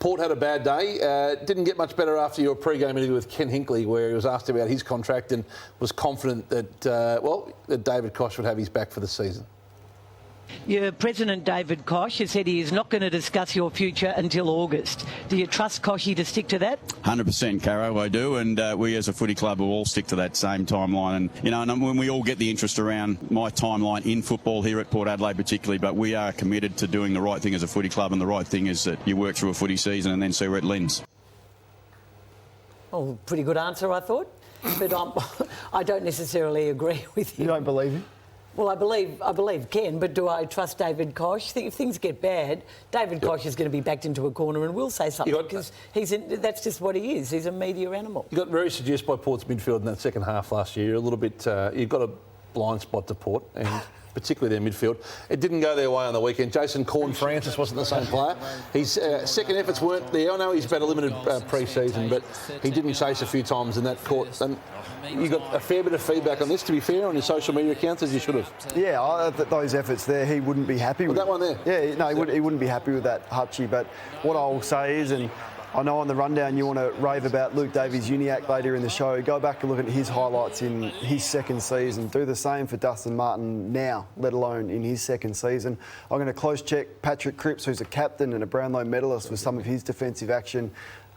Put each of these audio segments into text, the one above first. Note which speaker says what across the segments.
Speaker 1: Port had a bad day. Didn't get much better after your pre-game interview with Ken Hinkley, where he was asked about his contract and was confident that, that David Koch would have his back for the season.
Speaker 2: Your President David Koch has said he is not going to discuss your future until August. Do you trust Koshy to stick to that?
Speaker 3: 100%, Caro, I do, and we as a footy club will all stick to that same timeline. And and when we all get the interest around my timeline in football here at Port Adelaide particularly, but we are committed to doing the right thing as a footy club, and the right thing is that you work through a footy season and then see where it lends.
Speaker 2: Oh, pretty good answer, I thought, but I don't necessarily agree with you.
Speaker 4: You don't believe him?
Speaker 2: Well, I believe Ken, but do I trust David Koch? If things get bad, David Koch is going to be backed into a corner and will say something because that's just what he is. He's a media animal.
Speaker 1: You got very seduced by Port's midfield in that second half last year. You're a little bit, you've got a blind spot to Port, and particularly their midfield. It didn't go their way on the weekend. Jason Horne-Francis wasn't the same player. His second efforts weren't there. I know he's had a limited pre-season, but he didn't chase a few times in that court. And you got a fair bit of feedback on this, to be fair, on your social media accounts, as you should have.
Speaker 4: Yeah, those efforts there, he wouldn't be happy with.
Speaker 1: That one there?
Speaker 4: Yeah, no, he wouldn't be happy with that, Hutchy. But what I'll say is, and I know on the rundown you want to rave about Luke Davies-Uniacke later in the show. Go back and look at his highlights in his second season. Do the same for Dustin Martin now, let alone in his second season. I'm going to close check Patrick Cripps, who's a captain and a Brownlow medalist, with some of his defensive action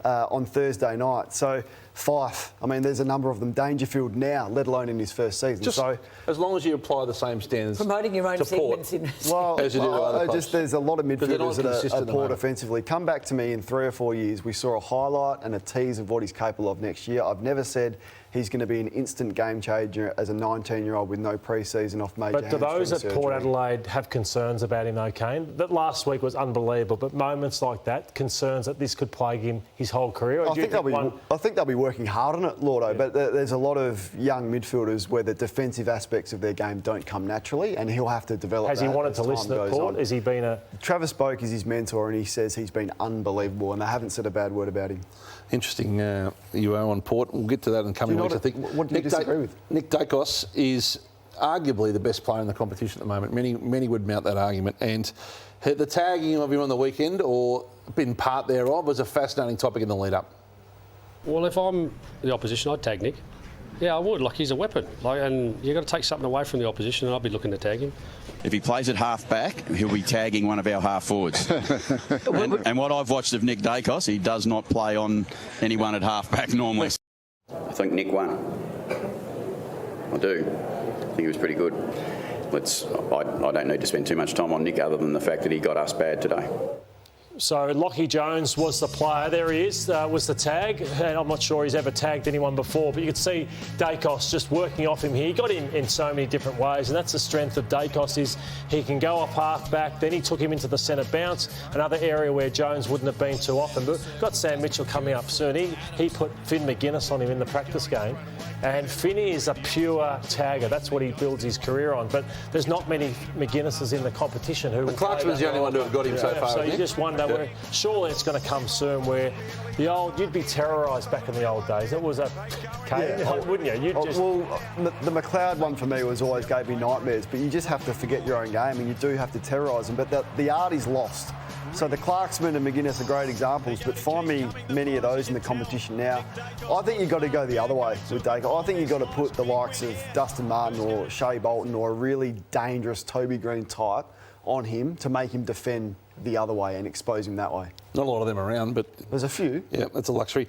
Speaker 4: on Thursday night. So Fife, I mean, there's a number of them. Dangerfield now, let alone in his first season.
Speaker 1: Just
Speaker 4: so
Speaker 1: as long as you apply the same standards.
Speaker 2: Promoting your own segments in.
Speaker 4: Well,
Speaker 1: as you do other clubs.
Speaker 4: There's a lot of midfielders that are Port
Speaker 1: the
Speaker 4: offensively. Come back to me in 3 or 4 years. We saw a highlight and a tease of what he's capable of next year. I've never said he's going to be an instant game changer as a 19-year-old with no pre-season off major
Speaker 5: But do those at
Speaker 4: surgery.
Speaker 5: Port Adelaide have concerns about him, though, Kane? That last week was unbelievable, but moments like that, concerns that this could plague him his whole career?
Speaker 4: I think they'll be working hard on it, Lordo,
Speaker 5: yeah.
Speaker 4: but there's a lot of young midfielders where the defensive aspects of their game don't come naturally, and he'll have to develop
Speaker 5: Has
Speaker 4: that
Speaker 5: he wanted
Speaker 4: as
Speaker 5: to
Speaker 4: time
Speaker 5: listen at
Speaker 4: goes
Speaker 5: Port?
Speaker 4: on.
Speaker 5: Has he been a...
Speaker 4: Travis Boak is his mentor, and he says he's been unbelievable, and they haven't said a bad word about him.
Speaker 1: Interesting, you are on Port. We'll get to that in coming weeks, I think.
Speaker 4: What do you disagree with?
Speaker 1: Nick Dacos is arguably the best player in the competition at the moment. Many would mount that argument. And the tagging of him on the weekend, or been part thereof, was a fascinating topic in the lead-up.
Speaker 6: Well, if I'm the opposition, I'd tag Nick. Yeah, I would. Like, he's a weapon. And you've got to take something away from the opposition, and I'd be looking to tag him.
Speaker 3: If he plays at half-back, he'll be tagging one of our half-forwards. and what I've watched of Nick Dacos, he does not play on anyone at half-back normally.
Speaker 7: I think Nick won. I do. I think he was pretty good. I don't need to spend too much time on Nick other than the fact that he got us bad today.
Speaker 5: So Lachie Jones was the player. There he is, was the tag. And I'm not sure he's ever tagged anyone before, but you could see Dacos just working off him here. He got in so many different ways, and that's the strength of Dacos, is he can go off half-back, then he took him into the centre bounce, another area where Jones wouldn't have been too often. But got Sam Mitchell coming up soon. He put Finn McGuinness on him in the practice game, and Finney is a pure tagger. That's what he builds his career on. But there's not many McGuinnesses in the competition who...
Speaker 1: But Clarkson's the only one to have got him so far.
Speaker 5: So you just wonder where... Surely it's going to come soon where you'd be terrorised back in the old days. It was a... wouldn't you?
Speaker 4: Well, the McLeod one for me always gave me nightmares, but you just have to forget your own game and you do have to terrorise them. But the art is lost. So the Clarkson and McGuinness are great examples, but find me many of those in the competition now. I think you've got to go the other way with Dacos. I think you've got to put the likes of Dustin Martin or Shea Bolton or a really dangerous Toby Green type on him to make him defend the other way and expose him that way.
Speaker 1: Not a lot of them around, but...
Speaker 4: There's a few.
Speaker 1: Yeah, that's a luxury.